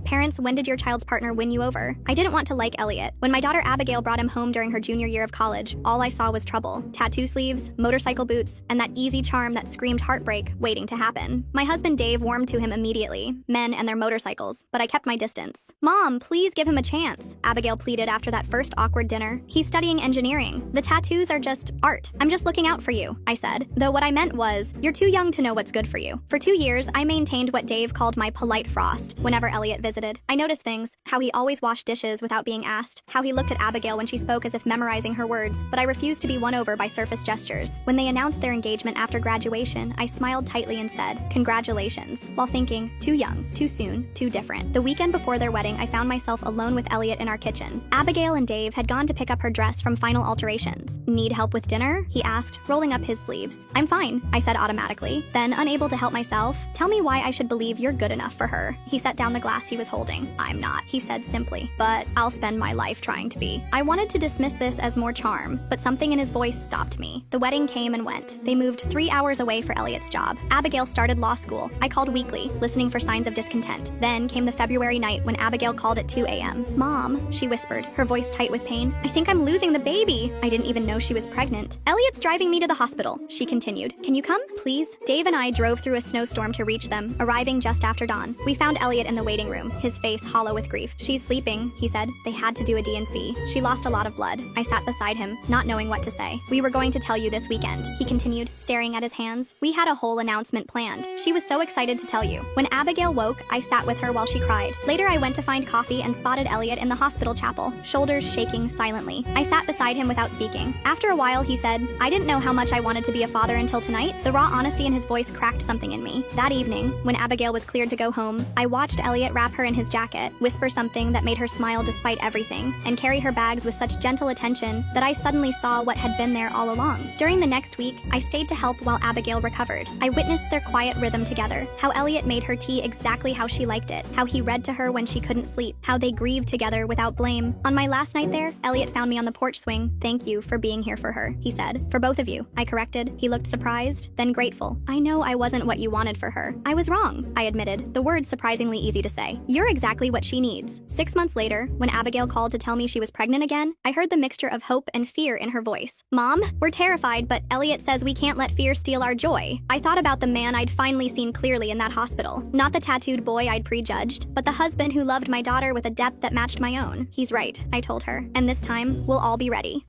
Parents, when did your child's partner win you over? I didn't want to like Elliot. When my daughter Abigail brought him home during her junior year of college, all I saw was trouble. Tattoo sleeves, motorcycle boots, and that easy charm that screamed heartbreak waiting to happen. My husband Dave warmed to him immediately, men and their motorcycles, but I kept my distance. Mom, please give him a chance, Abigail pleaded after that first awkward dinner. He's studying engineering. The tattoos are just art. I'm just looking out for you, I said. Though what I meant was, you're too young to know what's good for you. For 2 years, I maintained what Dave called my polite frost whenever Elliot visited. I noticed things, how he always washed dishes without being asked, how he looked at Abigail when she spoke as if memorizing her words, but I refused to be won over by surface gestures. When they announced their engagement after graduation, I smiled tightly and said, congratulations, while thinking, too young, too soon, too different. The weekend before their wedding, I found myself alone with Elliot in our kitchen. Abigail and Dave had gone to pick up her dress from final alterations. Need help with dinner? He asked, rolling up his sleeves. I'm fine, I said automatically. Then, unable to help myself, tell me why I should believe you're good enough for her. He set down the glass he was holding. I'm not, he said simply, but I'll spend my life trying to be. I wanted to dismiss this as more charm, but something in his voice stopped me. The wedding came and went. They moved 3 hours away for Elliot's job. Abigail started law school. I called weekly, listening for signs of discontent. Then came the February night when Abigail called at 2 a.m. Mom, she whispered, her voice tight with pain. I think I'm losing the baby. I didn't even know she was pregnant. Elliot's driving me to the hospital, she continued. Can you come, please? Dave and I drove through a snowstorm to reach them, arriving just after dawn. We found Elliot in the waiting room, his face hollow with grief. She's sleeping, he said. They had to do a D&C. She lost a lot of blood. I sat beside him, not knowing what to say. We were going to tell you this weekend, he continued, staring at his hands. We had a whole announcement planned. She was so excited to tell you. When Abigail woke, I sat with her while she cried. Later, I went to find coffee and spotted Elliot in the hospital chapel, shoulders shaking silently. I sat beside him without speaking. After a while, he said, I didn't know how much I wanted to be a father until tonight. The raw honesty in his voice cracked something in me. That evening, when Abigail was cleared to go home, I watched Elliot wrap her in his jacket, whisper something that made her smile despite everything, and carry her bags with such gentle attention that I suddenly saw what had been there all along. During the next week, I stayed to help while Abigail recovered. I witnessed their quiet rhythm together, how Elliot made her tea exactly how she liked it, how he read to her when she couldn't sleep, how they grieved together without blame. On my last night there, Elliot found me on the porch swing. Thank you for being here for her, he said. For both of you, I corrected. He looked surprised, then grateful. I know I wasn't what you wanted for her. I was wrong, I admitted, the words surprisingly easy to say. You're exactly what she needs. 6 months later, when Abigail called to tell me she was pregnant again, I heard the mixture of hope and fear in her voice. Mom, we're terrified, but Elliot says we can't let fear steal our joy. I thought about the man I'd finally seen clearly in that hospital. Not the tattooed boy I'd prejudged, but the husband who loved my daughter with a depth that matched my own. He's right, I told her, and this time, we'll all be ready.